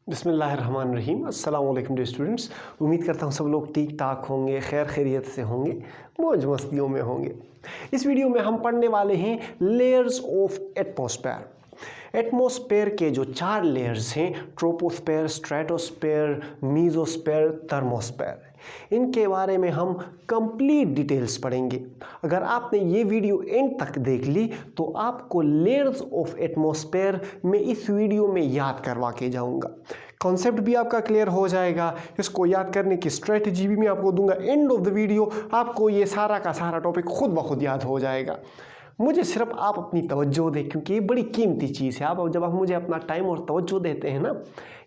बिस्मिल्लाहिर्रहमानिर्रहीम। अस्सलाम वालेकुम डियर स्टूडेंट्स। उम्मीद करता हूँ सब लोग ठीक ठाक होंगे, खैर खैरियत से होंगे, मौज मस्तियों में होंगे। इस वीडियो में हम पढ़ने वाले हैं लेयर्स ऑफ एटमॉस्फेयर। एटमॉस्फेयर के जो 4 लेयर्स हैं, ट्रोपोस्फेयर, स्ट्रेटोस्फेयर, मीजोस्फेयर, थर्मोस्फेयर, इनके बारे में हम कंप्लीट डिटेल्स पढ़ेंगे। अगर आपने ये वीडियो एंड तक देख ली तो आपको लेयर्स ऑफ एटमॉस्फेयर में इस वीडियो में याद करवा के जाऊंगा। कॉन्सेप्ट भी आपका क्लियर हो जाएगा, इसको याद करने की स्ट्रेटजी भी मैं आपको दूंगा। एंड ऑफ द वीडियो आपको ये सारा का सारा टॉपिक खुद ब खुद याद हो जाएगा। मुझे सिर्फ आप अपनी तवज्जो दें, क्योंकि ये बड़ी कीमती चीज़ है। जब आप मुझे अपना टाइम और तवज्जो देते हैं ना,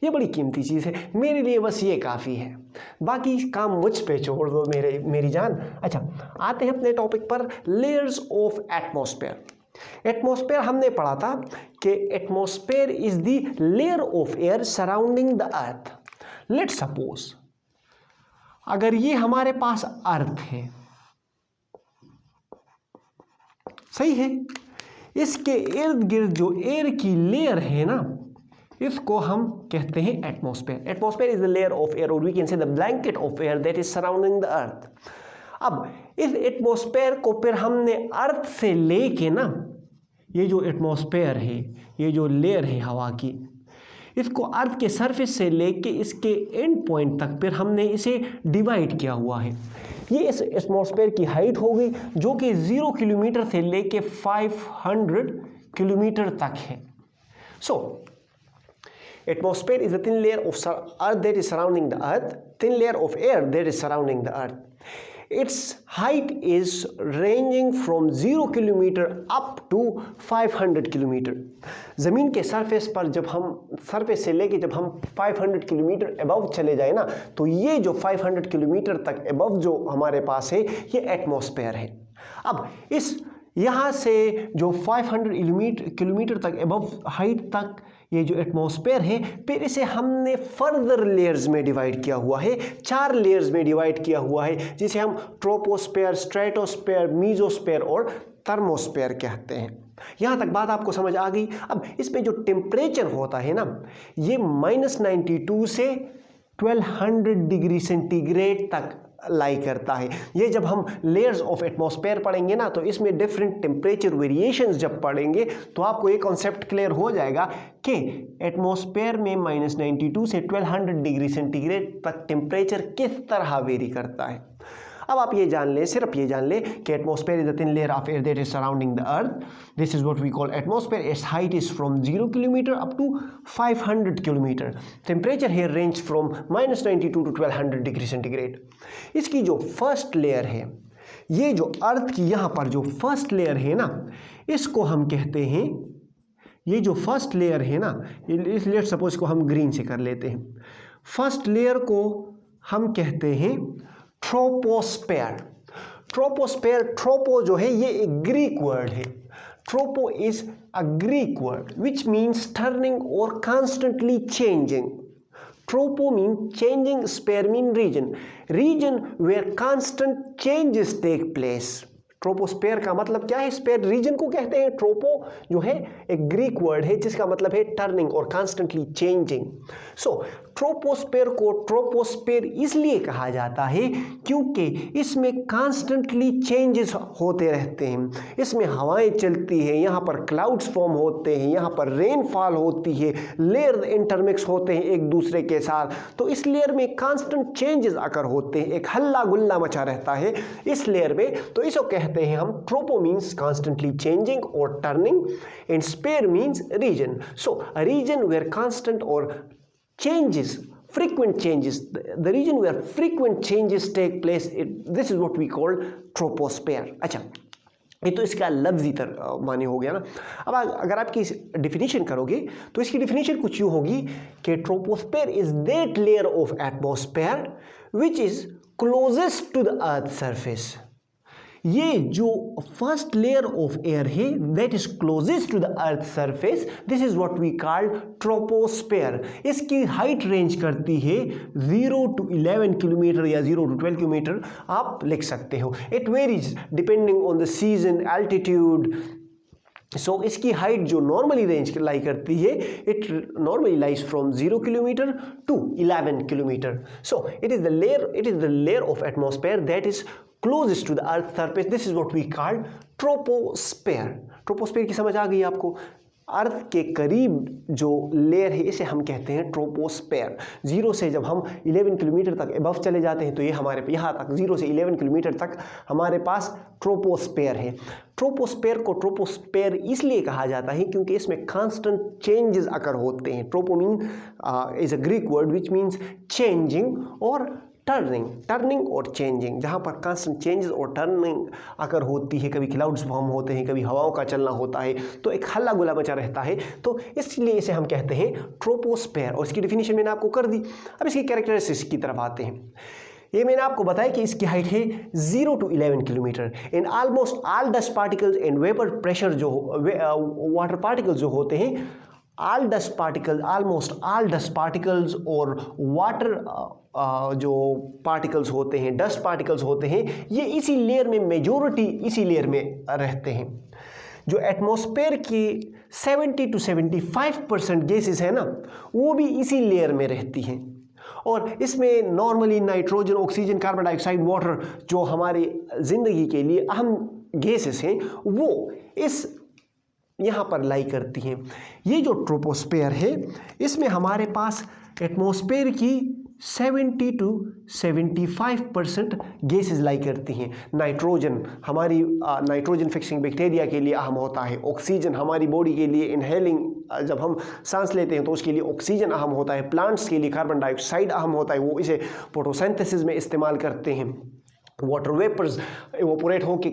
ये बड़ी कीमती चीज़ है। मेरे लिए बस ये काफ़ी है, बाकी काम मुझ पे छोड़ दो मेरी जान। अच्छा, आते हैं अपने टॉपिक पर, लेयर्स ऑफ एटमॉस्फेयर। एटमॉस्फेयर हमने पढ़ा था कि atmosphere is the layer of air surrounding the earth. Let's suppose अगर ये हमारे पास अर्थ है, सही है, इसके इर्द गिर्द जो एयर की लेयर है ना, इसको हम कहते हैं atmosphere. Atmosphere is the layer of air, और we can say the blanket of air that is surrounding the earth. अब इस एटमॉस्फेयर को फिर हमने अर्थ से लेके ना, ये जो एटमॉस्फेयर है, ये जो लेयर है हवा की, इसको अर्थ के सरफेस से लेके इसके एंड पॉइंट तक फिर हमने इसे डिवाइड किया हुआ है। ये इस एटमॉस्फेयर की हाइट होगी जो कि 0 किलोमीटर से लेके 500 किलोमीटर तक है। सो atmosphere is a thin layer of earth that is surrounding the earth, thin layer of air that is surrounding the earth. Its height is ranging from 0 kilometer up to 500 kilometer. ज़मीन के surface पर जब हम surface से लेके जब हम 500 kilometre above चले जाए ना, तो ये जो 500 किलोमीटर तक अबव जो हमारे पास है, ये एटमॉस्फेयर है। अब इस यहाँ से जो 500 किलोमीटर तक अबव हाइट तक ये जो एटमॉस्फेयर है, फिर इसे हमने फर्दर लेयर्स में डिवाइड किया हुआ है, 4 लेयर्स में डिवाइड किया हुआ है, जिसे हम ट्रोपोस्फेयर, स्ट्रेटोस्फेयर, मीजोस्फेयर और थर्मोस्फेयर कहते हैं। यहाँ तक बात आपको समझ आ गई। अब इसमें जो टेम्परेचर होता है ना, ये -92 से 1200 डिग्री सेंटीग्रेड तक लाई करता है। ये जब हम लेयर्स ऑफ एटमॉस्फेयर पढ़ेंगे ना, तो इसमें डिफरेंट टेम्परेचर वेरिएशंस जब पढ़ेंगे तो आपको ये कॉन्सेप्ट क्लियर हो जाएगा कि एटमॉस्फेयर में -92 से 1200 डिग्री सेंटीग्रेड तक टेम्परेचर किस तरह वेरी करता है। अब आप ये जान लें, सिर्फ ये जान लें कि atmosphere is the thin layer of air that is surrounding the earth. This is what we call atmosphere. Its height is from 0 kilometre up to 500 kilometre. Temperature here range from -92 to 1200 degree centigrade. इसकी जो first layer है, ये जो अर्थ की यहाँ पर जो first layer है ना, इसको हम कहते हैं, ये जो फर्स्ट लेयर है ना, इस लेयर सपोज को हम ग्रीन से कर लेते हैं। फर्स्ट लेयर को हम कहते हैं ट्रोपोस्फेयर। ट्रोपोस्फेयर, ट्रोपो जो है ये एक ग्रीक वर्ड है। Tropo is a Greek word which means turning और constantly changing. Tropo mean changing, sphere mean region. Region where constant changes take place. Troposphere का मतलब क्या है? स्पेयर रीजन को कहते हैं। ट्रोपो जो है एक ग्रीक वर्ड है जिसका मतलब है टर्निंग और कॉन्स्टेंटली चेंजिंग। सो ट्रोपोस्फेयर को ट्रोपोस्फेयर इसलिए कहा जाता है क्योंकि इसमें कॉन्स्टेंटली चेंजेस होते रहते हैं। इसमें हवाएं चलती हैं, यहाँ पर क्लाउड्स फॉर्म होते हैं, यहाँ पर रेनफॉल होती है, लेयर इंटरमिक्स होते हैं एक दूसरे के साथ। तो इस लेयर में कॉन्स्टेंट चेंजेस आकर होते हैं, एक हल्ला गुल्ला मचा रहता है इस लेयर में। तो इसको कहते हैं हम ट्रोपो मीन्स कॉन्स्टेंटली चेंजिंग और turning, and sphere means region. So a region where constant और changes, frequent changes, the region where frequent changes take place, this is what we call troposphere. अच्छा, ये तो इसका लफ्ज़ी माने हो गया ना। अब अगर आपकी डिफिनीशन करोगे तो इसकी डिफिनीशन कुछ यूँ होगी कि troposphere is that layer of atmosphere which is closest to the earth surface. ये जो फर्स्ट लेयर ऑफ एयर है that is closest to the earth surface, this is what we call troposphere. इसकी height range करती है 0 to 11 kilometre या 0 to 12 kilometre आप लिख सकते हो। It varies depending on the season, altitude, so इसकी हाइट जो नॉर्मली रेंज लाई करती है, it normally lies from 0 kilometre to 11 kilometre. So it is the layer of atmosphere that is closest to the earth surface. This is what we call troposphere. Troposphere की समझ आ गई आपको? अर्थ के करीब जो layer है इसे हम कहते हैं ट्रोपोस्फेयर. 0 से जब हम 11 किलोमीटर तक अबव चले जाते हैं तो ये हमारे यहाँ तक 0 से 11 किलोमीटर तक हमारे पास ट्रोपोस्फेयर है. ट्रोपोस्फेयर को ट्रोपोस्फेयर इसलिए कहा जाता है क्योंकि इसमें कांस्टेंट चेंजेस अकर होते हैं. ट्रोपो mean is a Greek word which means changing और टर्निंग और चेंजिंग. जहाँ पर कांस्टेंट चेंजेस और टर्निंग अगर होती है, कभी क्लाउड्स फॉर्म होते हैं, कभी हवाओं का चलना होता है, तो एक हल्ला गुला मचा रहता है. तो इसलिए इसे हम कहते हैं ट्रोपोस्फेयर. और इसकी डिफिनीशन मैंने आपको कर दी. अब इसकी कैरेक्टरिस्टिक्स की तरफ आते हैं. ये मैंने आपको बताया कि इसकी हाइट है 0 to 11 kilometre. In almost all dust particles and vapour pressure जो वाटर पार्टिकल्स जो होते हैं, ऑलमोस्ट ऑल डस्ट पार्टिकल्स और वाटर जो पार्टिकल्स होते हैं, डस्ट पार्टिकल्स होते हैं, ये इसी लेयर में, मेजॉरिटी इसी लेयर में रहते हैं. जो एटमॉस्फेयर की 70 to 75% गैसेस है ना, वो भी इसी लेयर में रहती हैं. और इसमें normally nitrogen, oxygen, carbon dioxide, water जो हमारी ज़िंदगी के लिए अहम गैसेस हैं, वो इस यहाँ पर लाई करती हैं. ये जो ट्रोपोस्फेयर है इसमें हमारे पास एटमॉस्फेयर की 70 to 75% गैसेस लाई करती हैं. नाइट्रोजन हमारी नाइट्रोजन फिक्सिंग बैक्टीरिया के लिए अहम होता है. ऑक्सीजन हमारी बॉडी के लिए इनहेलिंग, जब हम सांस लेते हैं तो उसके लिए ऑक्सीजन अहम होता है. प्लांट्स के लिए कार्बन डाइऑक्साइड अहम होता है, वो इसे फोटोसिंथेसिस में इस्तेमाल करते हैं. वाटर वेपर्स इवोपोरेट होकर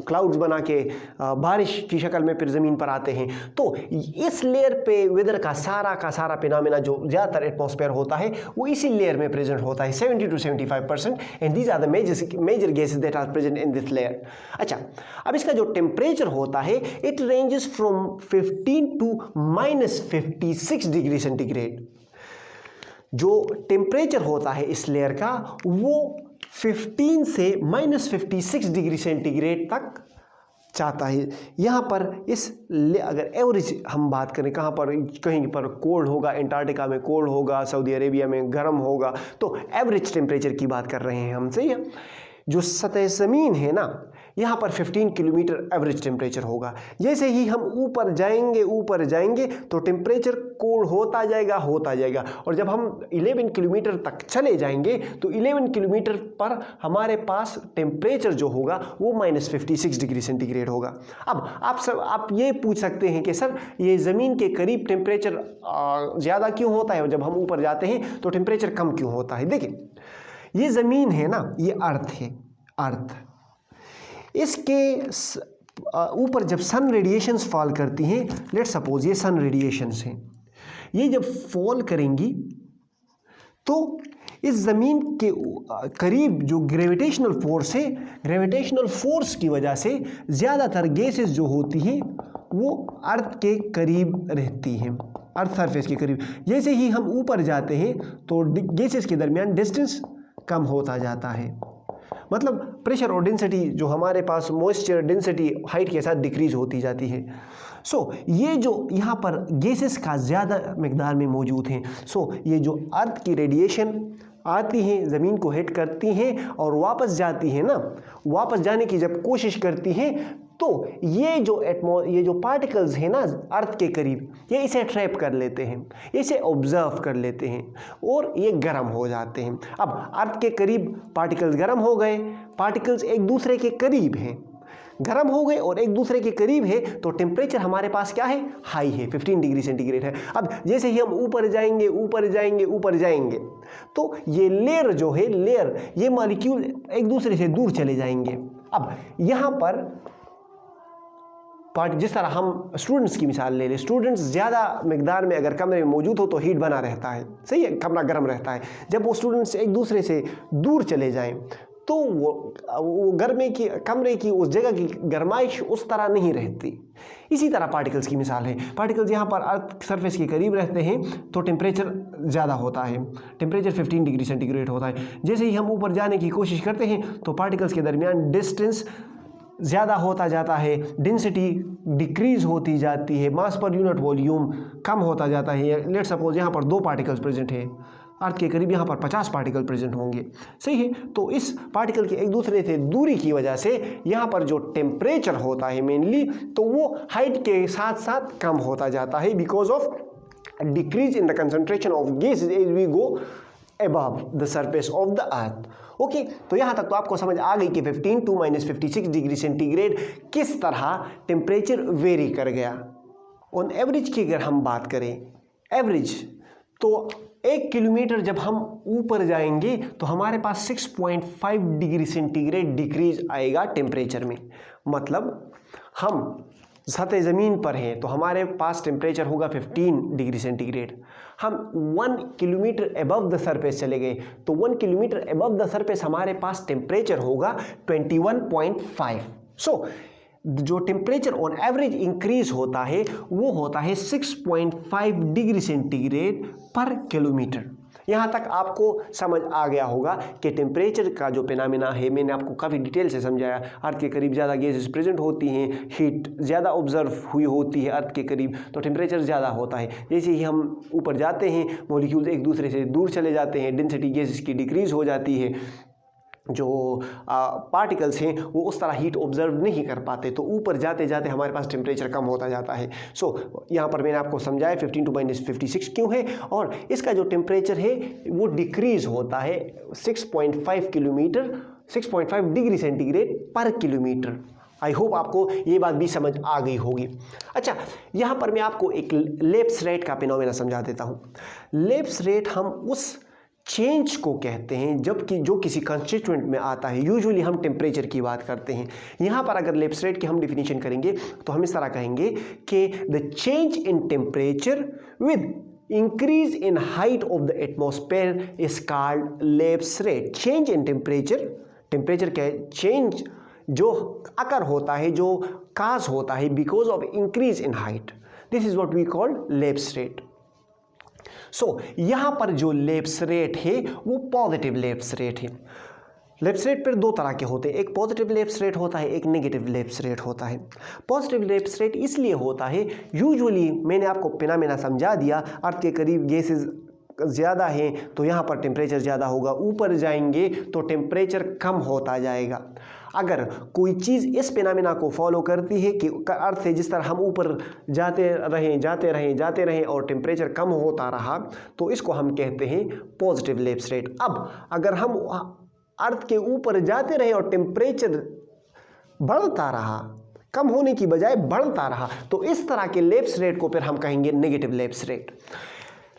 क्लाउड्स बना के बारिश की शक्ल में फिर ज़मीन पर आते हैं. तो इस लेयर पे वेदर का सारा फिनोमेना जो ज़्यादातर एटमॉस्फेयर होता है वो इसी लेयर में प्रेजेंट होता है, 70 to 75%. And these are the major gases that are present in this layer. अच्छा, अब इसका जो टेम्परेचर होता है, it ranges from 15 to -56 degree centigrade. जो टेम्परेचर होता है इस लेयर का वो 15 से -56 डिग्री सेंटीग्रेड तक जाता है. यहाँ पर अगर एवरेज हम बात करें, कहाँ पर, कहीं पर कोल्ड होगा, एंटार्क्टिका में कोल्ड होगा, सऊदी अरेबिया में गर्म होगा, तो एवरेज टेम्परेचर की बात कर रहे हैं हम. सही है? जो सतह ज़मीन है ना, यहाँ पर 15 किलोमीटर एवरेज टेम्परेचर होगा. जैसे ही हम ऊपर जाएंगे तो टेम्परेचर कोल्ड होता जाएगा. और जब हम 11 किलोमीटर तक चले जाएंगे तो 11 किलोमीटर पर हमारे पास टेम्परेचर जो होगा वो -56 डिग्री सेंटीग्रेड होगा. अब आप ये पूछ सकते हैं कि सर ये ज़मीन के करीब टेम्परेचर ज़्यादा क्यों होता है और जब हम ऊपर जाते हैं तो टेम्परेचर कम क्यों होता है? देखिए, ये ज़मीन है ना, ये अर्थ है. अर्थ इसके ऊपर जब सन रेडिएशंस फॉल करती हैं, लेट्स सपोज ये सन रेडिएशंस हैं, ये जब फॉल करेंगी तो इस ज़मीन के करीब जो ग्रेविटेशनल फोर्स है, ग्रेविटेशनल फोर्स की वजह से ज़्यादातर गैसेस जो होती हैं वो अर्थ के करीब रहती हैं, अर्थ सरफेस के करीब. जैसे ही हम ऊपर जाते हैं तो गैसेस के दरमियान डिस्टेंस कम होता जाता है. मतलब प्रेशर और डेंसिटी जो हमारे पास, मॉइस्चर डेंसिटी हाइट के साथ डिक्रीज होती जाती है. सो ये जो यहाँ पर गैसेस का ज़्यादा मिकदार में मौजूद हैं, सो ये जो अर्थ की रेडिएशन आती हैं, ज़मीन को हिट करती हैं और वापस जाती हैं ना, वापस जाने की जब कोशिश करती हैं तो ये जो पार्टिकल्स हैं ना अर्थ के करीब, ये इसे ट्रैप कर लेते हैं, इसे ऑब्जर्व कर लेते हैं और ये गर्म हो जाते हैं. अब अर्थ के करीब पार्टिकल्स गर्म हो गए, पार्टिकल्स एक दूसरे के करीब हैं, गर्म हो गए और एक दूसरे के करीब है तो टेम्परेचर हमारे पास क्या है? हाई है, 15 डिग्री सेंटीग्रेड है. अब जैसे ही हम ऊपर जाएंगे तो ये लेयर जो है, ये मॉलिक्यूल एक दूसरे से दूर चले जाएंगे. अब यहाँ पर जिस तरह हम स्टूडेंट्स की मिसाल ले लें, स्टूडेंट्स ज़्यादा मिकदार में अगर कमरे में मौजूद हो तो हीट बना रहता है, सही है, कमरा गर्म रहता है. जब वो स्टूडेंट्स एक दूसरे से दूर चले जाएं तो वो कमरे की उस जगह की गर्माइश उस तरह नहीं रहती. इसी तरह पार्टिकल्स की मिसाल है. पार्टिकल्स यहाँ पर अर्थ सरफेस के करीब रहते हैं तो टेम्परेचर ज़्यादा होता है, टेम्परेचर 15 डिग्री सेंटीग्रेड होता है. जैसे ही हम ऊपर जाने की कोशिश करते हैं तो पार्टिकल्स के दरमियान डिस्टेंस ज़्यादा होता जाता है, डेंसिटी डिक्रीज होती जाती है, मास पर यूनिट वॉल्यूम कम होता जाता है। लेट्स सपोज यहाँ पर 2 पार्टिकल्स प्रेजेंट है, अर्थ के करीब यहाँ पर 50 पार्टिकल प्रेजेंट होंगे, सही है। तो इस पार्टिकल के एक दूसरे से दूरी की वजह से यहाँ पर जो टेम्परेचर होता है मेनली, तो वो हाइट के साथ साथ कम होता जाता है because of decrease in the concentration of gases as we go above the surface of the earth. Okay, तो यहाँ तक तो आपको समझ आ गई कि 15 to -56 डिग्री सेंटीग्रेड किस तरह टेम्परेचर वेरी कर गया। ऑन एवरेज की अगर हम बात करें, एवरेज तो 1 किलोमीटर जब हम ऊपर जाएंगे तो हमारे पास 6.5 डिग्री सेंटीग्रेड डिक्रीज आएगा टेम्परेचर में। मतलब हम सतह ज़मीन पर हैं तो हमारे पास टेम्परेचर होगा 15 डिग्री सेंटीग्रेड। हम 1 किलोमीटर अबव द सरफेस चले गए तो 1 किलोमीटर अबव द सरफेस हमारे पास टेम्परेचर होगा 21.5। सो जो टेम्परेचर ऑन एवरेज इंक्रीज होता है वो होता है 6.5 डिग्री सेंटीग्रेड पर किलोमीटर। यहाँ तक आपको समझ आ गया होगा कि टेम्परेचर का जो फिनोमेना है, मैंने आपको काफ़ी डिटेल से समझाया। अर्थ के करीब ज़्यादा गैसेस प्रेजेंट होती हैं, हीट ज़्यादा ऑब्जर्व हुई होती है अर्थ के करीब, तो टेम्परेचर ज़्यादा होता है। जैसे ही हम ऊपर जाते हैं मॉलिक्यूल्स एक दूसरे से दूर चले जाते हैं, डेंसिटी गैसेस की डिक्रीज़ हो जाती है, जो पार्टिकल्स हैं वो उस तरह हीट ऑब्जर्व नहीं कर पाते, तो ऊपर जाते जाते हमारे पास टेम्परेचर कम होता जाता है। सो यहाँ पर मैंने आपको समझाया 15 to -56 क्यों है, और इसका जो टेम्परेचर है वो डिक्रीज होता है 6.5 डिग्री सेंटीग्रेड पर किलोमीटर। आई होप आपको ये बात भी समझ आ गई होगी। अच्छा, यहाँ पर मैं आपको एक लेप्स रेट का फिनोमेना समझा देता हूँ। लेप्स रेट हम उस चेंज को कहते हैं जबकि जो किसी कंस्टिट्यूएंट में आता है। यूजुअली हम टेम्परेचर की बात करते हैं। यहाँ पर अगर लेप्स रेट की हम डिफिनीशन करेंगे तो हम इस तरह कहेंगे कि the change in temperature with increase in height of the atmosphere is called lapse rate. Change in temperature का चेंज जो अकर होता है, जो काज होता है because of increase in height, this is what we call lapse rate. So यहाँ पर जो लेप्स रेट है वो पॉजिटिव लेप्स रेट है। लेप्स रेट पर 2 तरह के होते हैं, एक पॉजिटिव लेप्स रेट होता है, एक नेगेटिव लेप्स रेट होता है। पॉजिटिव लेप्स रेट इसलिए होता है, यूजुअली मैंने आपको फिनोमेना समझा दिया, अर्थ के करीब गैसेस ज़्यादा हैं तो यहाँ पर टेम्परेचर ज़्यादा होगा, ऊपर जाएंगे तो टेम्परेचर कम होता जाएगा। अगर कोई चीज़ इस फिनोमेना को फॉलो करती है कि अर्थ से जिस तरह हम ऊपर जाते रहें और टेम्परेचर कम होता रहा, तो इसको हम कहते हैं पॉजिटिव लेप्स रेट। अब अगर हम अर्थ के ऊपर जाते रहे और टेम्परेचर बढ़ता रहा, कम होने की बजाय बढ़ता रहा, तो इस तरह के लेप्स रेट को फिर हम कहेंगे negative lapse rate.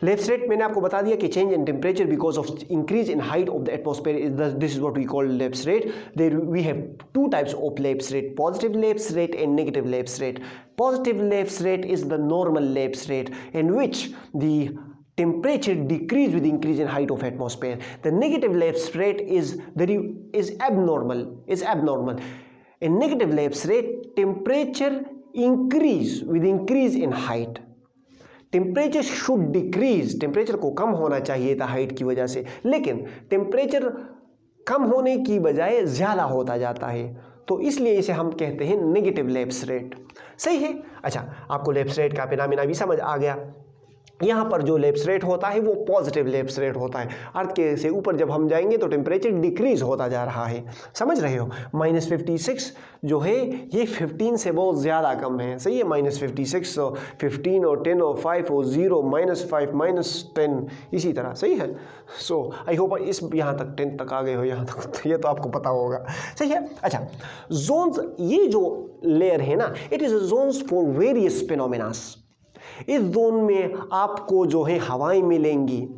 Lapse rate मैंने आपको बता दिया कि change in temperature because of increase in height of the atmosphere is this is what we call lapse rate. There we have 2 types of lapse rate, positive lapse rate and negative lapse rate. Positive lapse rate is the normal lapse rate in which the temperature decrease with increase in height of atmosphere. The negative lapse rate is abnormal. In negative lapse rate, temperature increase with increase in height. Temperature should decrease, temperature को कम होना चाहिए था height की वजह से, लेकिन temperature कम होने की बजाय ज़्यादा होता जाता है, तो इसलिए इसे हम कहते हैं नेगेटिव लेप्स रेट। सही है। अच्छा, आपको लेप्स रेट का फिनोमेना भी समझ आ गया। यहाँ पर जो लेप्स रेट होता है वो पॉजिटिव लेप्स रेट होता है। अर्थ के से ऊपर जब हम जाएंगे तो टेम्परेचर डिक्रीज होता जा रहा है, समझ रहे हो। -56 जो है ये 15 से बहुत ज़्यादा कम है, सही है। -56 और 15 और 10 और 5 और 0 -5 -10 इसी तरह, सही है। सो आई होप इस यहाँ तक 10 तक आ गए हो, यहाँ तक ये तो आपको पता होगा, सही है। अच्छा, जोन्स, ये जो लेयर है ना, it is zones for various phenomenas. इस जोन में आपको जो है हवाएं मिलेंगी,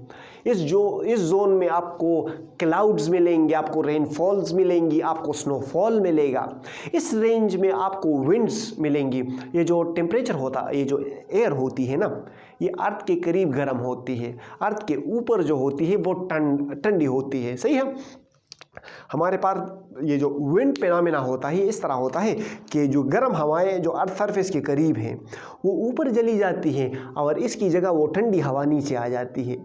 इस जोन में आपको क्लाउड्स मिलेंगे, आपको रेनफॉल्स मिलेंगी, आपको स्नोफॉल मिलेगा। इस रेंज में आपको विंड्स मिलेंगी। ये जो टेम्परेचर होता, ये जो एयर होती है ना, ये अर्थ के करीब गर्म होती है, अर्थ के ऊपर जो होती है वो ठंडी होती है, सही है। हमारे पास ये जो विंड फिनोमेना होता है इस तरह होता है कि जो गर्म हवाएं जो अर्थ सरफेस के करीब हैं वो ऊपर चली जाती हैं और इसकी जगह वो ठंडी हवा नीचे आ जाती है।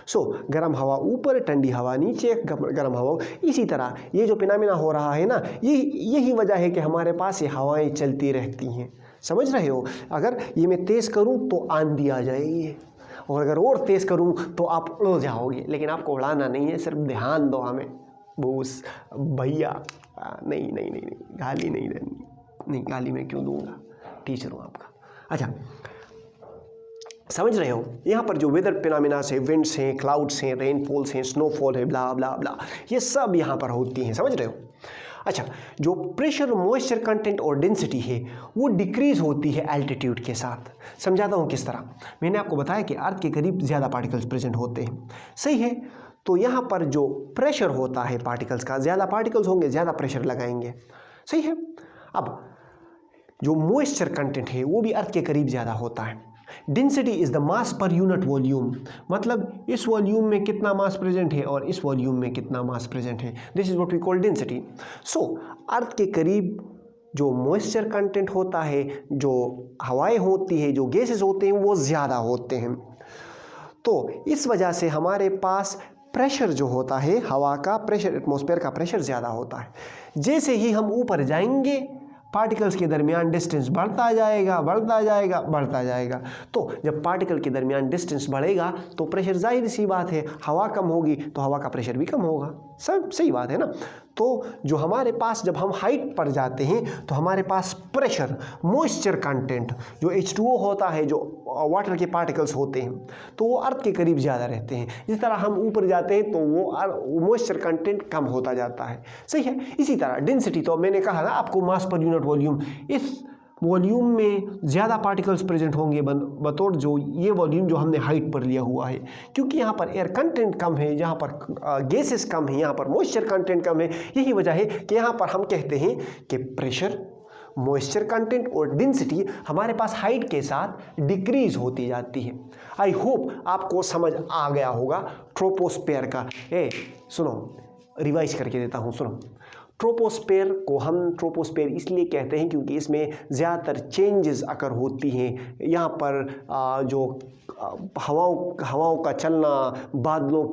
सो गर्म हवा ऊपर, ठंडी हवा नीचे, गर्म हवा। इसी तरह ये जो फिनोमेना हो रहा है ना, यही वजह है कि हमारे पास ये हवाएं चलती रहती हैं। समझ रहे हो? अगर ये मैं तेज़ करूं तो आंधी आ जाएगी, और अगर और तेज़ करूं तो आप उड़ जाओगे। लेकिन आपको उड़ाना नहीं है, सिर्फ ध्यान दो हमें। बूस भैया नहीं नहीं नहीं नहीं, गाली नहीं देनी। नहीं, गाली मैं क्यों दूंगा, टीचर हूँ आपका। अच्छा, समझ रहे हो? यहाँ पर जो वेदर फिनोमेना है, विंड्स हैं, क्लाउड्स हैं, रेनफॉल्स हैं, स्नोफॉल है, ब्ला ब्ला ब्ला, ये सब यहाँ पर होती हैं। समझ रहे हो? अच्छा, जो प्रेशर, मॉइस्चर कंटेंट और डेंसिटी है वो डिक्रीज होती है एल्टीट्यूड के साथ। समझाता हूँ किस तरह। मैंने आपको बताया कि अर्थ के करीब ज़्यादा पार्टिकल्स प्रेजेंट होते हैं, सही है? तो यहाँ पर जो प्रेशर होता है पार्टिकल्स का, ज़्यादा पार्टिकल्स होंगे ज़्यादा प्रेशर लगाएंगे, सही है? अब जो मॉइस्चर कंटेंट है वो भी अर्थ के करीब ज़्यादा होता है। Density is the mass per unit volume, मतलब इस वॉल्यूम में कितना मास प्रेजेंट है और इस वॉल्यूम में कितना मास प्रेजेंट है। This is what we call density. So earth के करीब जो मॉइस्चर कंटेंट होता है, जो हवाएं होती है, जो गैसेस होते हैं, वो ज़्यादा होते हैं। तो इस वजह से हमारे पास प्रेशर जो होता है, हवा का प्रेशर, एटमॉस्फेयर का प्रेशर ज़्यादा होता है। जैसे ही हम ऊपर जाएंगे पार्टिकल्स के दरमियान डिस्टेंस बढ़ता जाएगा, बढ़ता जाएगा, बढ़ता जाएगा। तो जब पार्टिकल के दरमियान डिस्टेंस बढ़ेगा तो प्रेशर, जाहिर सी बात है, हवा कम होगी तो हवा का प्रेशर भी कम होगा। सब सही बात है ना? तो जो हमारे पास, जब हम हाइट पर जाते हैं तो हमारे पास प्रेशर, मॉइस्चर कंटेंट, जो H2O होता है, जो वाटर के पार्टिकल्स होते हैं, तो वो अर्थ के करीब ज़्यादा रहते हैं। जिस तरह हम ऊपर जाते हैं तो वो मॉइस्चर कंटेंट कम होता जाता है, सही है? इसी तरह डेंसिटी, तो मैंने कहा ना आपको, मास पर यूनिट वॉल्यूम, इस वॉल्यूम में ज़्यादा पार्टिकल्स प्रेजेंट होंगे बतौर जो ये वॉल्यूम जो हमने हाइट पर लिया हुआ है, क्योंकि यहाँ पर एयर कंटेंट कम है, यहाँ पर गैसेस कम है, यहाँ पर मॉइस्चर कंटेंट कम है। यही वजह है कि यहाँ पर हम कहते हैं कि प्रेशर, मॉइस्चर कंटेंट और डेंसिटी हमारे पास हाइट के साथ डिक्रीज होती जाती है। आई होप आपको समझ आ गया होगा ट्रोपोस्फेयर का। सुनो, रिवाइज करके देता हूँ, सुनो। ट्रोपोस्फेयर को हम ट्रोपोस्फेयर इसलिए कहते हैं क्योंकि इसमें ज़्यादातर चेंजेस अकर होती हैं। यहाँ पर जो हवाओं का चलना, बादलों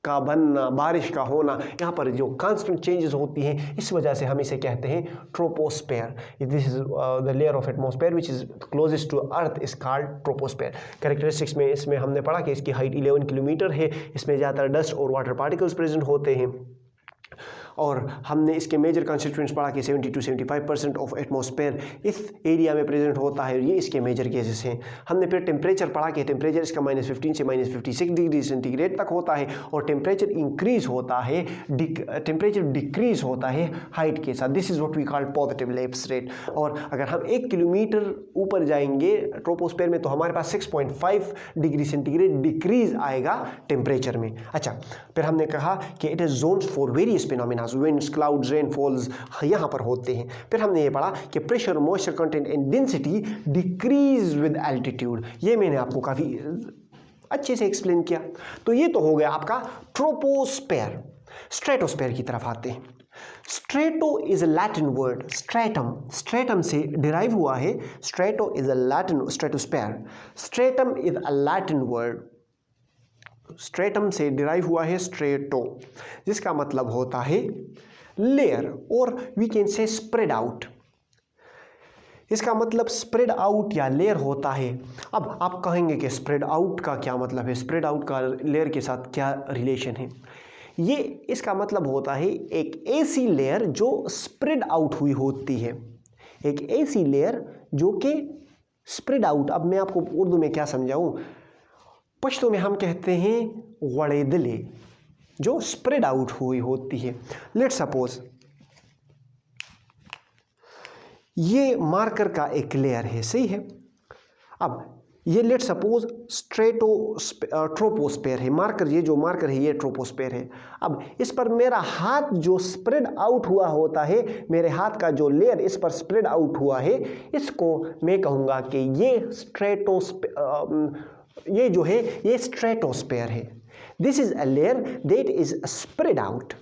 का बनना, बारिश का होना, यहाँ पर जो कांस्टेंट चेंजेस होती हैं, इस वजह से हम इसे कहते हैं troposphere. This is the layer of atmosphere which is closest to earth is called troposphere. Characteristics में इसमें हमने पढ़ा कि इसकी हाइट 11 किलोमीटर है, इसमें ज़्यादातर डस्ट और वाटर पार्टिकल्स प्रेजेंट होते हैं, और हमने इसके मेजर कंस्टिट्यूएंट्स पढ़ा कि 70 to 75% ऑफ एटमॉस्फेयर इस एरिया में प्रेजेंट होता है, ये इसके मेजर गैसेस हैं। हमने फिर टेम्परेचर पढ़ा कि टेम्परेचर इसका -15 से -56 डिग्री सेंटीग्रेड तक होता है, और टेम्परेचर इंक्रीज होता है, टेम्परेचर डिक्रीज होता है हाइट के साथ। This is what we call positive lapse rate. और अगर हम 1 किलोमीटर ऊपर जाएंगे ट्रोपोस्फेयर में तो हमारे पास 6.5 डिग्री सेंटीग्रेड डिक्रीज आएगा टेम्परेचर में। अच्छा, फिर हमने कहा कि it is zones for various phenomena, winds, clouds, rainfalls यहाँ पर होते हैं। फिर हमने ये पढ़ा कि pressure, moisture content and density decrease with altitude. ये मैंने आपको काफ़ी अच्छे से एक्सप्लेन किया। तो ये तो हो गया आपका ट्रोपोस्फेयर। स्ट्रेटोस्फेयर की तरफ आते हैं। Strato is a Latin word, stratum से डिराइव हुआ है। Strato is a Latin, stratosphere, stratum is a Latin word, stratum से डिराइव हुआ है स्ट्रेटो, जिसका मतलब होता है लेयर, और we can say spread out. इसका मतलब स्प्रेड आउट या लेयर होता है। अब आप कहेंगे कि स्प्रेड आउट का क्या मतलब है, स्प्रेड आउट का लेयर के साथ क्या रिलेशन है? ये इसका मतलब होता है एक ऐसी लेयर जो स्प्रेड आउट हुई होती है, एक ऐसी लेयर जो कि स्प्रेड आउट। अब मैं आपको उर्दू में क्या समझाऊं, पश्तो में हम कहते हैं वड़ेदले, जो स्प्रेड आउट हुई होती है। लेट्स सपोज ये मार्कर का एक लेयर है, सही है? अब ये लेट्स सपोज ट्रोपोस्फेयर है, मार्कर, ये जो मार्कर है ये ट्रोपोस्फेयर है। अब इस पर मेरा हाथ जो स्प्रेड आउट हुआ होता है, मेरे हाथ का जो लेयर इस पर स्प्रेड आउट हुआ है, इसको मैं कहूँगा कि ये जो है ये स्ट्रेटोस्फेयर है। This is a layer that is spread out.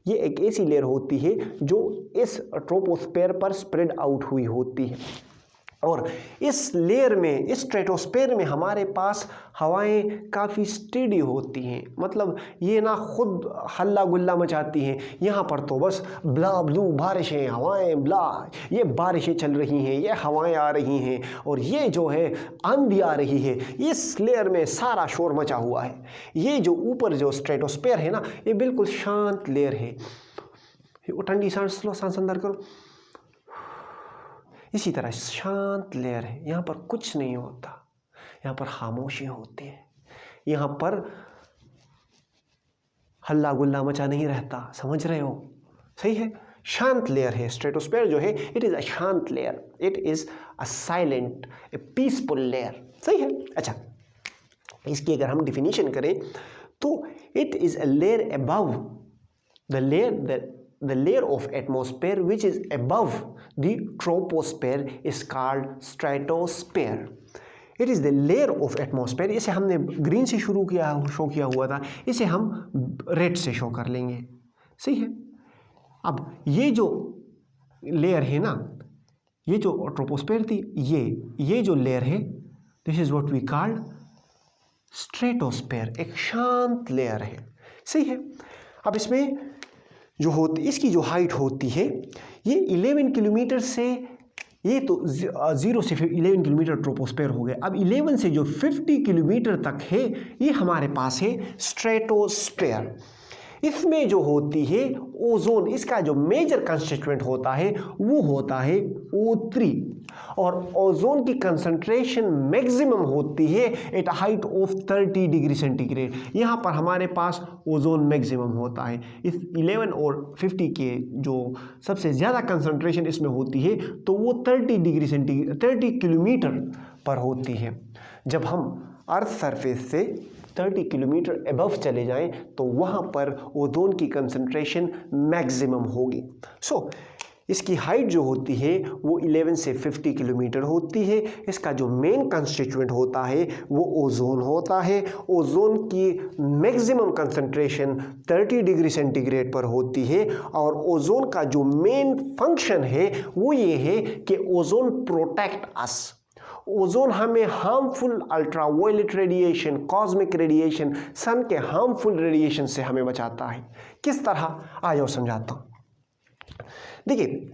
ये एक ऐसी लेयर होती है जो इस ट्रोपोस्फेयर पर स्प्रेड आउट हुई होती है। और इस लेयर में, इस स्ट्रेटोस्फेयर में हमारे पास हवाएं काफ़ी स्टेडी होती हैं, मतलब ये ना खुद हल्ला गुल्ला मचाती हैं। यहाँ पर तो बस ब्ला ब्लू बारिशें, हवाएं ब्ला, ये बारिशें चल रही हैं, ये हवाएं आ रही हैं और ये जो है आंधी आ रही है। इस लेयर में सारा शोर मचा हुआ है। ये जो ऊपर जो स्ट्रेटोस्फेयर है ना, ये बिल्कुल शांत लेयर है। ठंडी सांस लो, सांस अंदर करो। इसी तरह शांत लेयर है, यहाँ पर कुछ नहीं होता, यहाँ पर खामोशी होती है, यहाँ पर हल्ला गुल्ला मचा नहीं रहता। समझ रहे हो? सही है, शांत लेयर है स्ट्रेटोस्फेयर जो है। इट इज़ अ शांत layer, it is a silent, A peaceful layer. सही है। अच्छा, इसकी अगर हम डिफिनीशन करें तो it is a layer above the layer of atmosphere which is above the troposphere is called stratosphere. It is the layer of atmosphere. इसे हमने ग्रीन से शो किया हुआ था, इसे हम रेड से शो कर लेंगे। सही है। अब ये जो लेयर है ना, ये जो ट्रोपोस्फेयर थी, ये जो लेयर है, this is what we called stratosphere, एक शांत लेयर है। सही है। अब इसमें जो होती, इसकी जो हाइट होती है ये 11 किलोमीटर से, ये तो 0 से 11 किलोमीटर ट्रोपोस्फेयर हो गए। अब 11 से जो 50 किलोमीटर तक है ये हमारे पास है स्ट्रेटोस्फेयर। इसमें जो होती है ओजोन, इसका जो मेजर कंस्टिट्यूएंट होता है वो होता है O3 और ओजोन की कंसंट्रेशन मैक्सिमम होती है at height of 30 degree centigrade. यहाँ पर हमारे पास ओजोन मैक्सिमम होता है। इस 11 और 50 के जो सबसे ज़्यादा कंसंट्रेशन इसमें होती है तो वो 30 किलोमीटर पर होती है। जब हम अर्थ सरफेस से 30 किलोमीटर अबव चले जाएं तो वहाँ पर ओजोन की कंसंट्रेशन मैक्सिमम होगी। सो इसकी हाइट जो होती है वो 11 से 50 किलोमीटर होती है। इसका जो मेन कंस्टिट्यूएंट होता है वो ओजोन होता है। ओजोन की मैक्सिमम कंसंट्रेशन 30 डिग्री सेंटीग्रेड पर होती है और ओजोन का जो मेन फंक्शन है वो ये है कि ओजोन प्रोटेक्ट अस। ओजोन हमें harmful ultraviolet radiation, cosmic radiation, sun के हार्मफुल रेडिएशन से हमें बचाता है। किस तरह, आ जाओ समझाता हूँ। देखिए,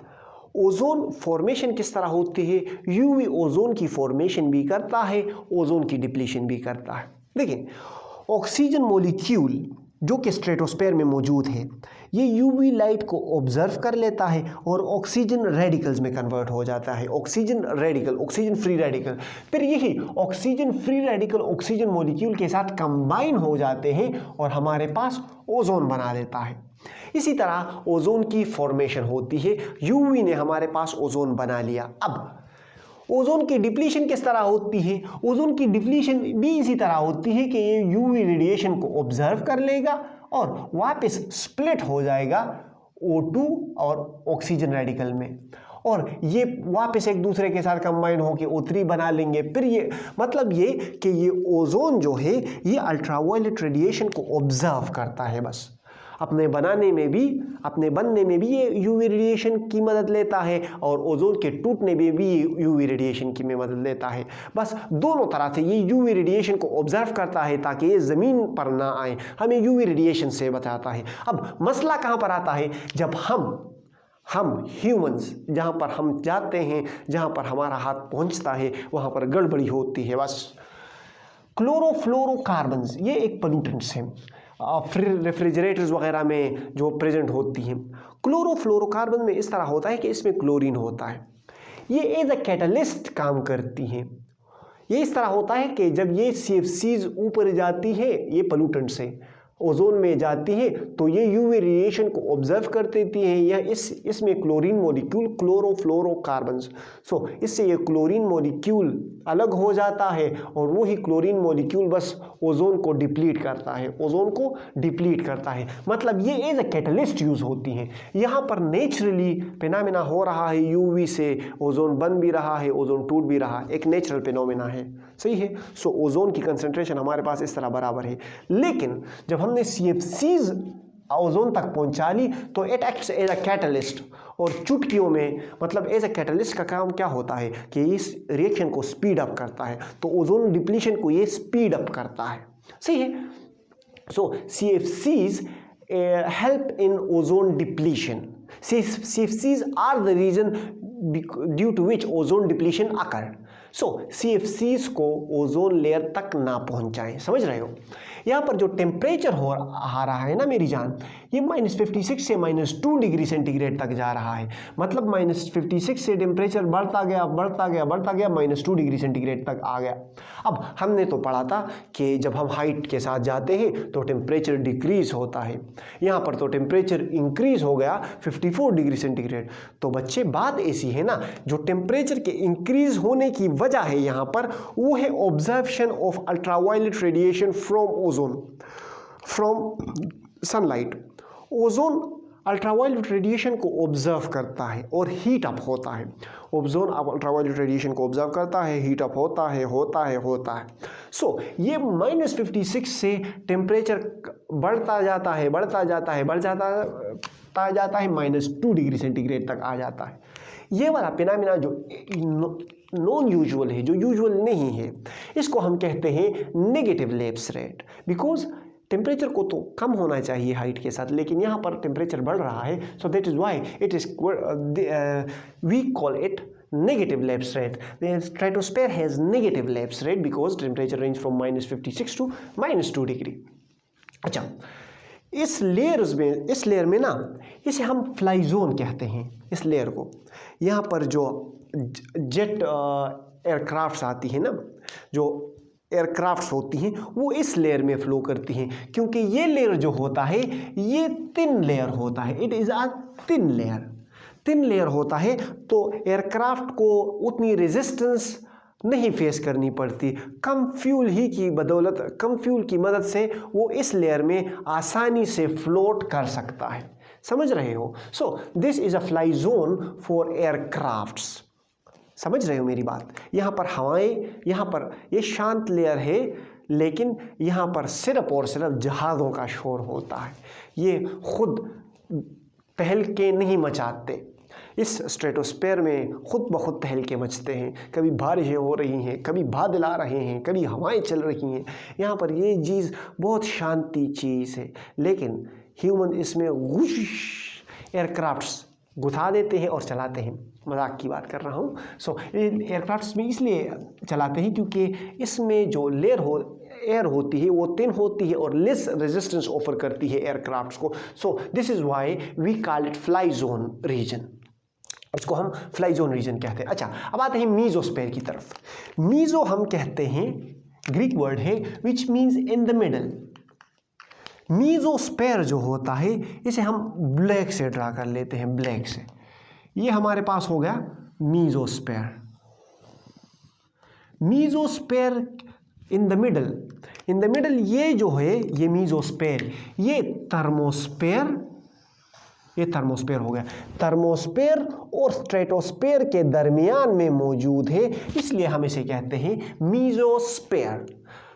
ओजोन फॉर्मेशन किस तरह होती है। यूवी ओजोन की फॉर्मेशन भी करता है, ओजोन की डिप्लीशन भी करता है। देखिए, ऑक्सीजन मॉलिक्यूल जो कि स्ट्रेटोस्फेयर में मौजूद है, ये यूवी लाइट को ऑब्जर्व कर लेता है और ऑक्सीजन रेडिकल्स में कन्वर्ट हो जाता है। Oxygen radical, oxygen free radical, फिर यही oxygen free radical oxygen molecule के साथ कंबाइन हो जाते हैं और हमारे पास ओजोन बना देता है। इसी तरह ओजोन की फॉर्मेशन होती है। यूवी ने हमारे पास ओजोन बना लिया। अब ओजोन की डिप्लीशन किस तरह होती है। ओजोन की डिप्लीशन भी इसी तरह होती है कि ये यूवी रेडिएशन को ऑब्जर्व कर लेगा और वापस स्प्लिट हो जाएगा O2 और ऑक्सीजन रेडिकल में, और ये वापस एक दूसरे के साथ कंबाइन होकर O3 बना लेंगे। फिर ये मतलब ये कि ये ओजोन जो है ये अल्ट्रावायलेट रेडिएशन को ऑब्जर्व करता है। बस अपने बनने में भी ये यूवी रेडिएशन की मदद लेता है और ओजोन के टूटने में भी ये यूवी रेडिएशन की मदद लेता है। बस दोनों तरह से ये यूवी रेडिएशन को ऑब्जर्व करता है ताकि ये ज़मीन पर ना आए, हमें यूवी रेडिएशन से बचाता है। अब मसला कहाँ पर आता है, जब हम ह्यूमंस जहाँ पर हम जाते हैं, जहाँ पर हमारा हाथ पहुँचता है वहाँ पर गड़बड़ी होती है। बस क्लोरोफ्लोरोकार्बन्स ये एक पोल्यूटेंट्स हैं, रेफ्रिजरेटर्स वगैरह में जो प्रेजेंट होती हैं। क्लोरोफ्लोरोकार्बन में इस तरह होता है कि इसमें क्लोरीन होता है, ये एज अ कैटलिस्ट काम करती हैं। ये इस तरह होता है कि जब ये CFCs ऊपर जाती है, ये पोल्यूटेंट से ओजोन में जाती है तो ये यूवी रेडिएशन को ऑब्जर्व कर देती है, या इसमें क्लोरीन मॉलिक्यूल क्लोरोफ्लोरोकार्बन्स। सो इससे ये क्लोरीन मॉलिक्यूल अलग हो जाता है और वही क्लोरीन मॉलिक्यूल बस ओजोन को डिप्लीट करता है, मतलब ये एज अ कैटलिस्ट यूज़ होती हैं। यहाँ पर नेचुरली फिनोमेना हो रहा है, यूवी से ओजोन बन भी रहा है, ओजोन टूट भी रहा है, एक नेचुरल फिनोमेना है। सही है। सो ओजोन की कंसंट्रेशन हमारे पास इस तरह बराबर है। लेकिन जब हमने CFCs ओजोन तक पहुंचा ली तो it acts as a catalyst और चुटकियों में, मतलब एज अ कैटलिस्ट का काम क्या होता है कि इस रिएक्शन को स्पीड अप करता है, तो ओजोन डिप्लीशन को ये स्पीड अप करता है। सही है। सो CFCs help in ozone depletion. CFCs are the reason due to which ozone depletion occurred. So CFCs को ओजोन लेयर तक ना पहुंचाएं। समझ रहे हो? यहाँ पर जो टेम्परेचर आ रहा है ना मेरी जान, ये -56 से -2 डिग्री सेंटीग्रेड तक जा रहा है। मतलब -56 से टेम्परेचर बढ़ता गया -2 डिग्री सेंटीग्रेड तक आ गया। अब हमने तो पढ़ा था कि जब हम हाइट के साथ जाते हैं तो टेम्परेचर डिक्रीज होता है। यहाँ पर तो टेम्परेचर इंक्रीज हो गया 54 डिग्री सेंटीग्रेड। तो बच्चे बात ऐसी है ना, जो टेम्परेचर के इंक्रीज होने की वजह है यहाँ पर, वो है observation of ultraviolet radiation from sunlight. Ozone ultraviolet radiation को ऑब्जर्व करता है और हीट अप होता है। ओजोन अल्ट्रावायलेट रेडिएशन को ऑब्जर्व करता है, हीट अप होता है। सो ये -56 से टेम्परेचर बढ़ता जाता है -2 डिग्री सेंटीग्रेड तक आ जाता है। ये वाला फिनोमेना जो नॉन यूजुअल है, जो यूजुअल नहीं है, इसको हम कहते हैं negative lapse rate. Because temperature को तो कम होना चाहिए हाइट के साथ, लेकिन यहाँ पर टेम्परेचर बढ़ रहा है। So that is why it is we call it negative lapse rate. The stratosphere has negative lapse rate because temperature range from -56 to -2 degree. अच्छा, इस लेयर में ना, इसे हम फ्लाई जोन कहते हैं। इस लेयर को, यहाँ पर जो जेट एयरक्राफ्ट्स आती है ना, जो एयरक्राफ्ट्स होती हैं, वो इस लेयर में फ्लो करती हैं। क्योंकि ये लेयर जो होता है, ये थिन लेयर होता है। It is a thin layer होता है, तो एयरक्राफ्ट को उतनी रेजिस्टेंस नहीं फेस करनी पड़ती। कम फ्यूल की मदद से वो इस लेयर में आसानी से फ्लोट कर सकता है। समझ रहे हो? So this is a fly zone for aircrafts. समझ रहे हो मेरी बात? यहाँ पर हवाएं, यहाँ पर ये शांत लेयर है, लेकिन यहाँ पर सिर्फ और सिर्फ जहाज़ों का शोर होता है। ये खुद तहलके नहीं मचाते। इस स्ट्रेटोस्फेयर में खुद ब खुद तहलके मचते हैं। कभी बारिशें हो रही हैं, कभी बादल आ रहे हैं, कभी हवाएं चल रही हैं। यहाँ पर ये चीज़ बहुत शांति चीज़ है, लेकिन ह्यूमन इसमें एयरक्राफ्ट्स घुसा देते हैं और चलाते हैं। मजाक की बात कर रहा हूँ। सो एयरक्राफ्ट्स में इसलिए चलाते हैं क्योंकि इसमें जो एयर होती है वो थिन होती है और लेस रेजिस्टेंस ऑफर करती है एयरक्राफ्ट्स को। So this is why we call it fly zone region. इसको हम फ्लाई जोन रीजन कहते हैं। अच्छा, अब आते हैं मीजोस्फेयर की तरफ। मीजो हम कहते हैं, ग्रीक वर्ड है which means in the middle. Mesosphere जो होता है, इसे हम ब्लैक से ड्रा कर लेते हैं, ब्लैक से। ये हमारे पास हो गया mesosphere. Mesosphere in the middle ये जो है, ये मीजोस्फेयर, ये थर्मोस्फेयर हो गया। थर्मोस्फेयर और स्ट्रेटोस्फेयर के दरमियान में मौजूद है, इसलिए हम इसे कहते हैं मीजोस्फेयर।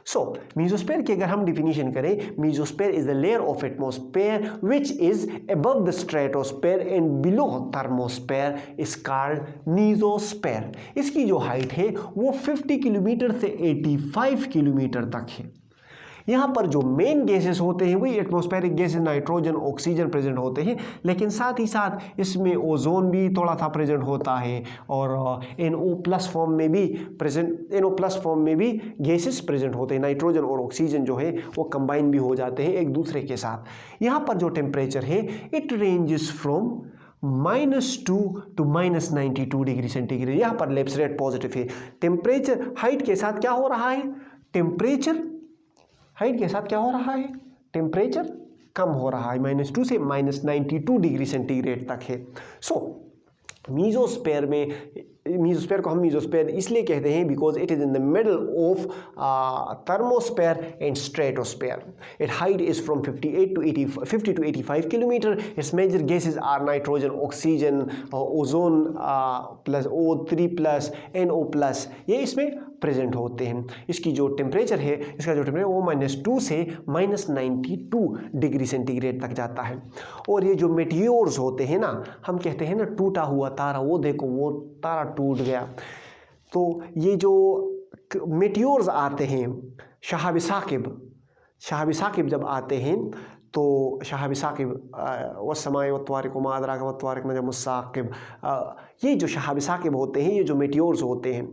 सो मीजोस्फेयर की अगर हम डिफिनीशन करें, mesosphere is the layer of atmosphere which is above the stratosphere and below thermosphere is called mesosphere. इसकी जो हाइट है वो 50 किलोमीटर से 85 किलोमीटर तक है। यहाँ पर जो मेन गैसेस होते हैं वही atmospheric gases, nitrogen, oxygen present होते हैं, लेकिन साथ ही साथ इसमें ओजोन भी थोड़ा सा प्रेजेंट होता है और NO+ फॉर्म में भी गैसेस प्रेजेंट होते हैं। नाइट्रोजन और ऑक्सीजन जो है वो कंबाइन भी हो जाते हैं एक दूसरे के साथ। यहाँ पर जो टेम्परेचर है, it ranges from -2 to -92 degree centigrade. यहाँ पर लैप्स रेट पॉजिटिव है। टेम्परेचर हाइट के साथ क्या हो रहा है? टेम्परेचर कम हो रहा है, -2 से -92 डिग्री सेंटीग्रेड तक है। सो मीजोस्फेयर में मीजोस्फीयर को हम मीजोस्फीयर इसलिए कहते हैं because it is in the middle of thermosphere and stratosphere. It height is from 50 to 85 kilometre. Its major gases are nitrogen, oxygen, ozone plus O3 plus NO plus, ये इसमें present होते हैं. इसकी जो टेम्परेचर है, इसका जो टेम्परेचर वो -2 से -92 डिग्री सेंटीग्रेड तक जाता है. और ये जो मेटियोर्स होते हैं ना, हम कहते हैं ना टूटा हुआ तारा, वो देखो वो तारा टूट गया. तो ये जो मेटियोर्स आते हैं, शहाब साकिब जब आते हैं तो शहाब साकिब वस्समाए वत्वारिक वमा अदराक वत्वारिक नजमुस साकिब, ये जो शहाब साकिब होते हैं, ये जो मेटियोर्स होते हैं,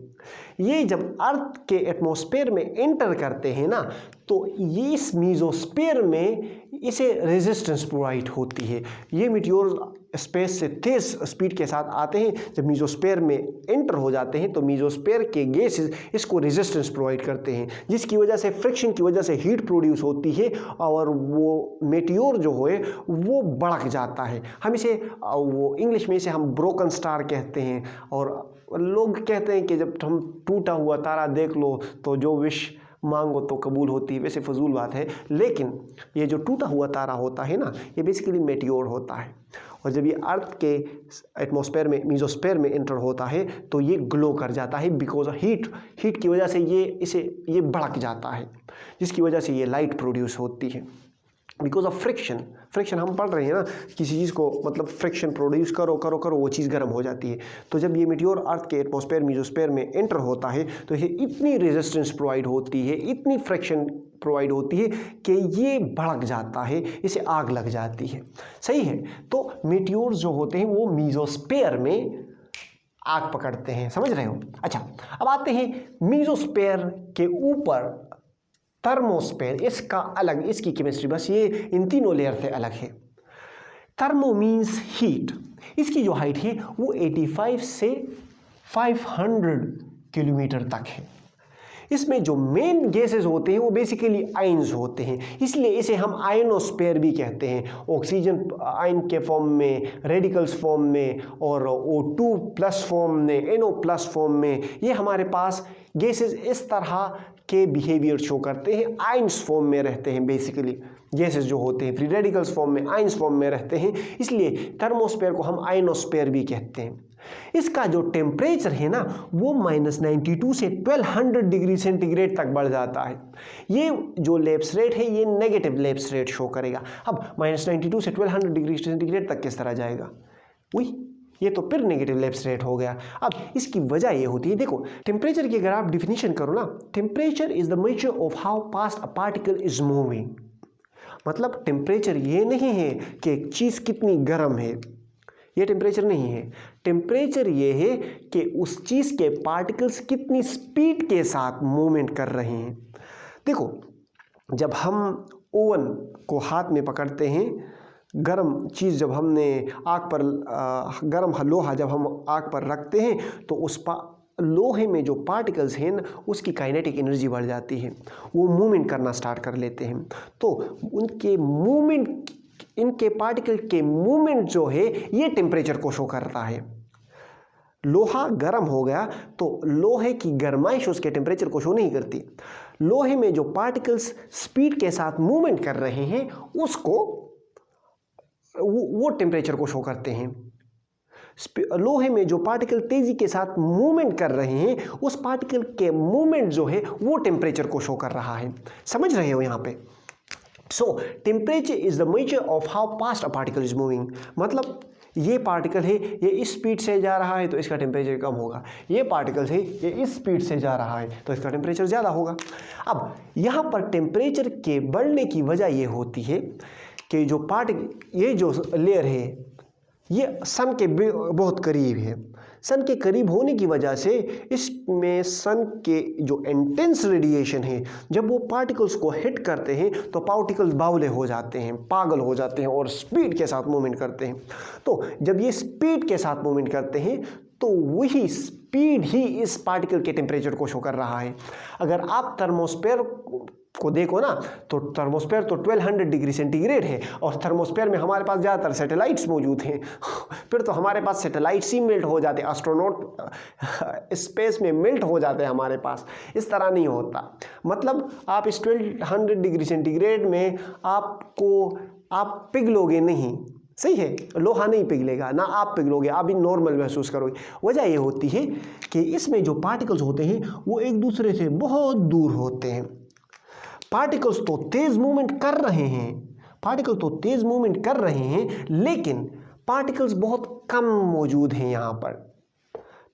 ये जब अर्थ के एटमॉस्फेयर में एंटर करते हैं ना, तो ये इस मीजोस्फीयर में इसे रेजिस्टेंस प्रोवाइड होती है. ये मेटियोर्स स्पेस से तेज स्पीड के साथ आते हैं, जब मीजोस्फीयर में एंटर हो जाते हैं तो मीजोस्फीयर के गैसेस इसको रेजिस्टेंस प्रोवाइड करते हैं, जिसकी वजह से फ्रिक्शन की वजह से हीट प्रोड्यूस होती है और वो मेटियोर जो है वो भड़क जाता है. हम इसे वो इंग्लिश में इसे हम ब्रोकन स्टार कहते हैं. और लोग कहते हैं कि जब हम टूटा हुआ तारा देख लो तो जो विश मांगो तो कबूल होती है. वैसे फजूल बात है, लेकिन ये जो टूटा हुआ तारा होता है ना, ये बेसिकली मेटियोर होता है. और जब ये अर्थ के एटमॉस्फेयर में, मीजोस्फीयर में एंटर होता है तो ये ग्लो कर जाता है बिकॉज ऑफ हीट की वजह से ये भड़क जाता है, जिसकी वजह से ये लाइट प्रोड्यूस होती है. बिकॉज ऑफ फ्रिक्शन हम पढ़ रहे हैं ना, किसी चीज़ को मतलब फ्रिक्शन प्रोड्यूस करो वो चीज़ गर्म हो जाती है. तो जब ये मेटियोर अर्थ के एटमॉस्फेयर मीजोस्फीयर में एंटर होता है तो ये इतनी रेजिस्टेंस प्रोवाइड होती है, इतनी फ्रिक्शन प्रोवाइड होती है कि ये भड़क जाता है, इसे आग लग जाती है. सही है. तो मेटियोर्स जो होते हैं वो मीजोस्फीयर में आग पकड़ते हैं. समझ रहे हो? अच्छा, अब आते हैं मीजोस्फीयर के ऊपर थर्मोस्फीयर. इसका अलग, इसकी केमिस्ट्री बस ये इन तीनों लेयर से अलग है. Thermo means heat. इसकी जो हाइट है वो 85 से 500 किलोमीटर तक है. इसमें जो मेन गैसेस होते हैं वो बेसिकली आयन्स होते हैं, इसलिए इसे हम आयनोस्फीयर भी कहते हैं. ऑक्सीजन आयन के फॉर्म में, रेडिकल्स फॉर्म में और O2 प्लस फॉर्म में, NO प्लस फॉर्म में, ये हमारे पास गैसेस इस तरह के बिहेवियर शो करते हैं. आयन्स फॉर्म में रहते हैं बेसिकली गैसेस जो होते हैं, फ्री रेडिकल्स फॉर्म में, आयन्स फॉर्म में रहते हैं, इसलिए थर्मोस्फीयर को हम आयनोस्फीयर भी कहते हैं. इसका जो टेम्परेचर है ना वो -92 से 1200 डिग्री सेंटीग्रेड तक बढ़ जाता है. ये जो लैप्स रेट है ये नेगेटिव लैप्स रेट शो करेगा. अब -92 से 1200 डिग्री सेंटीग्रेड तक किस तरह जाएगा? ये तो फिर नेगेटिव लैप्स रेट हो गया. अब इसकी वजह ये होती है, देखो टेम्परेचर की अगर आप डिफिनीशन करो ना, temperature is the measure of how fast a particle is moving. मतलब टेम्परेचर ये नहीं है कि एक चीज़ कितनी गर्म है, ये टेम्परेचर नहीं है. टेम्परेचर ये है कि उस चीज़ के पार्टिकल्स कितनी स्पीड के साथ मूवमेंट कर रहे हैं. देखो, जब हम ओवन को हाथ में पकड़ते हैं, गर्म चीज़ जब हमने आग पर गर्म लोहा जब हम आग पर रखते हैं तो उस लोहे में जो पार्टिकल्स हैं ना उसकी काइनेटिक एनर्जी बढ़ जाती है, वो मूवमेंट करना स्टार्ट कर लेते हैं. तो उनके मूवमेंट, इनके पार्टिकल के मूवमेंट जो है ये टेम्परेचर को शो करता है. लोहा गर्म हो गया तो लोहे की गर्माइश उसके टेम्परेचर को शो नहीं करती. लोहे में जो पार्टिकल्स स्पीड के साथ मूवमेंट कर रहे हैं उसको वो टेम्परेचर को शो करते हैं. लोहे में जो पार्टिकल तेजी के साथ मूवमेंट कर रहे हैं उस पार्टिकल के मूवमेंट जो है वो टेम्परेचर को शो कर रहा है. समझ रहे हो यहाँ पे? सो temperature is the measure of how fast a particle is moving. मतलब ये पार्टिकल है, ये इस स्पीड से जा रहा है तो इसका टेम्परेचर कम होगा. ये पार्टिकल है, ये इस स्पीड से जा रहा है तो इसका टेम्परेचर ज़्यादा होगा. अब यहाँ पर टेम्परेचर के बढ़ने की वजह ये होती है कि जो ये जो लेयर है ये सन के बहुत करीब है. सन के करीब होने की वजह से इसमें सन के जो इंटेंस रेडिएशन है, जब वो पार्टिकल्स को हिट करते हैं तो पार्टिकल्स बावले हो जाते हैं, पागल हो जाते हैं और स्पीड के साथ मूवमेंट करते हैं. तो जब ये स्पीड के साथ मूवमेंट करते हैं तो वही स्पीड ही इस पार्टिकल के टेम्परेचर को शो कर रहा है. अगर आप थर्मोस्फीयर को देखो ना, तो थर्मोस्फेयर तो 1200 डिग्री सेंटीग्रेड है और थर्मोस्फेयर में हमारे पास ज़्यादातर सैटेलाइट्स मौजूद हैं। फिर तो हमारे पास सैटेलाइट्स ही मेल्ट हो जाते, एस्ट्रोनॉट स्पेस में मेल्ट हो जाते हैं हमारे पास। इस तरह नहीं होता। मतलब आप इस 1200 डिग्री सेंटीग्रेड में आप पिघलोगे नहीं, सही है, लोहा नहीं पिघलेगा, ना आप पिघलोगे, आप भी नॉर्मल महसूस करोगे। वजह ये होती है कि इसमें जो पार्टिकल्स होते हैं वो एक दूसरे से बहुत दूर होते हैं। पार्टिकल्स तो तेज मूवमेंट कर रहे हैं, लेकिन पार्टिकल्स बहुत कम मौजूद हैं यहाँ पर।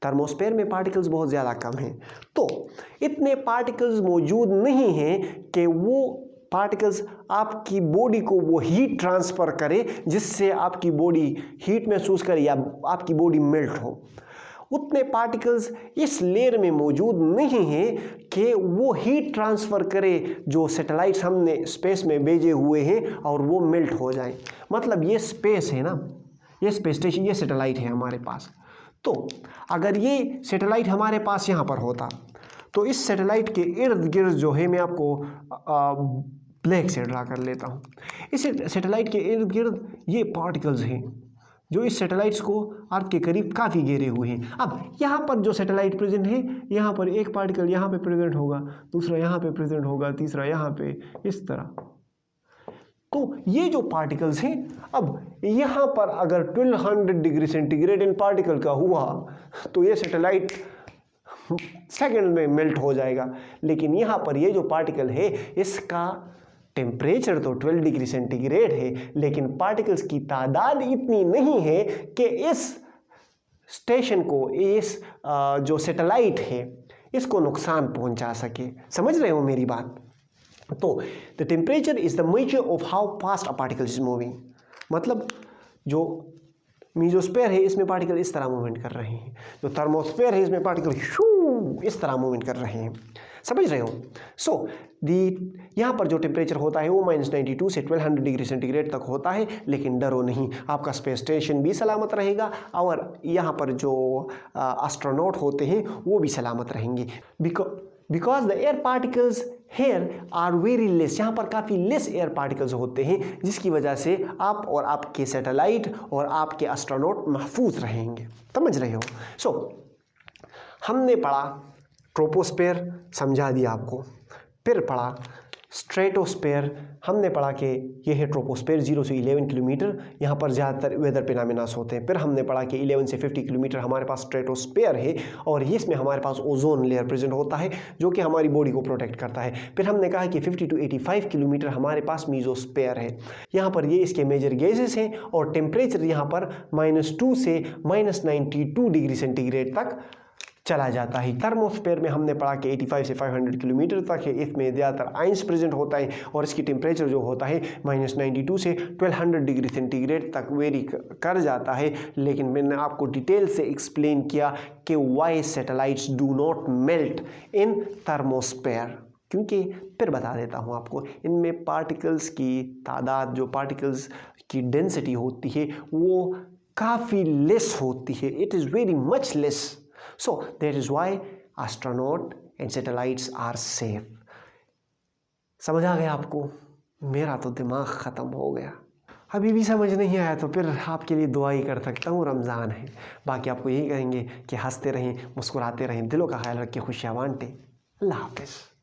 थर्मोस्फेयर में पार्टिकल्स बहुत ज़्यादा कम हैं, तो इतने पार्टिकल्स मौजूद नहीं हैं कि वो पार्टिकल्स आपकी बॉडी को वो हीट ट्रांसफ़र करे जिससे आपकी बॉडी हीट महसूस करे या आपकी बॉडी मेल्ट हो। उतने पार्टिकल्स इस लेयर में मौजूद नहीं हैं कि वो हीट ट्रांसफ़र करे जो सैटेलाइट्स हमने स्पेस में भेजे हुए हैं और वो मेल्ट हो जाए। मतलब ये स्पेस है ना, ये स्पेस स्टेशन, ये सैटेलाइट है हमारे पास। तो अगर ये सैटेलाइट हमारे पास यहाँ पर होता तो इस सैटेलाइट के इर्द गिर्द जो है, मैं आपको ब्लैक से ड्रा कर लेता हूँ, इस सैटेलाइट के इर्द गिर्द ये पार्टिकल्स हैं जो इस सैटेलाइट्स को अर्थ के करीब काफ़ी घेरे हुए हैं। अब यहाँ पर जो सैटेलाइट प्रेजेंट है, यहाँ पर एक पार्टिकल यहाँ पे प्रेजेंट होगा, दूसरा यहाँ पे प्रेजेंट होगा, तीसरा यहाँ पे, इस तरह। तो ये जो पार्टिकल्स हैं, अब यहाँ पर अगर 1200 डिग्री सेंटीग्रेड इन पार्टिकल का हुआ तो ये सैटेलाइट सेकंड में मेल्ट हो जाएगा। लेकिन यहाँ पर ये जो पार्टिकल है इसका टेम्परेचर तो 12 डिग्री सेंटीग्रेड है, लेकिन पार्टिकल्स की तादाद इतनी नहीं है कि इस स्टेशन को, इस जो सैटेलाइट है, इसको नुकसान पहुंचा सके। समझ रहे हो मेरी बात? तो the temperature is the measure of how fast a particle is moving. मतलब जो मीजोस्फेयर है इसमें पार्टिकल इस तरह मूवमेंट कर रहे हैं, जो थर्मोस्फेयर है इसमें पार्टिकल इस तरह मूवमेंट कर रहे हैं। समझ रहे हो? सो यहाँ पर जो टेम्परेचर होता है वो -92 से 1200 डिग्री सेंटीग्रेड तक होता है। लेकिन डरो नहीं, आपका स्पेस स्टेशन भी सलामत रहेगा और यहाँ पर जो एस्ट्रोनॉट होते हैं वो भी सलामत रहेंगे। Because the air particles here are very less, यहाँ पर काफ़ी लेस एयर पार्टिकल्स होते हैं, जिसकी वजह से आप और आपके सैटेलाइट और आपके एस्ट्रोनॉट महफूज रहेंगे। समझ रहे हो? सो हमने पढ़ा ट्रोपोस्फेयर, समझा दिया आपको। फिर पढ़ा स्ट्रेटोस्फेयर, हमने पढ़ा कि यह है ट्रोपोस्फेयर 0 से 11 किलोमीटर, यहाँ पर ज़्यादातर वेदर फिनोमेना होते हैं। फिर हमने पढ़ा कि 11 से 50 किलोमीटर हमारे पास स्ट्रेटोस्फेयर है और इसमें हमारे पास ओजोन लेयर प्रेजेंट होता है जो कि हमारी बॉडी को प्रोटेक्ट करता है। फिर हमने कहा कि 50 to 85 किलोमीटर हमारे पास मीजोस्फेयर है, यहाँ पर ये इसके मेजर गैसेस हैं और टेम्परेचर यहाँ पर -2 से -92 डिग्री सेंटीग्रेड तक चला जाता है। थर्मोस्फेयर में हमने पढ़ा कि 85 से 500 किलोमीटर तक है, इसमें ज़्यादातर आइंस प्रेजेंट होता है और इसकी टेम्परेचर जो होता है -92 से 1200 डिग्री सेंटीग्रेड तक वेरी कर जाता है। लेकिन मैंने आपको डिटेल से एक्सप्लेन किया कि why satellites do not melt in thermosphere, क्योंकि फिर बता देता हूँ आपको, इनमें पार्टिकल्स की तादाद, जो पार्टिकल्स की डेंसिटी होती है वो काफ़ी लेस होती है, it is very much less. So that is why astronaut and satellites are safe. समझ आ गया आपको? मेरा तो दिमाग ख़त्म हो गया। अभी भी समझ नहीं आया तो फिर आपके लिए दुआ ही कर सकता हूँ, रमज़ान है। बाकी आपको यही कहेंगे कि हंसते रहें, मुस्कुराते रहें, दिलों का ख्याल रखें, खुशियाँ बांटें। अल्लाह हाफ़िज़।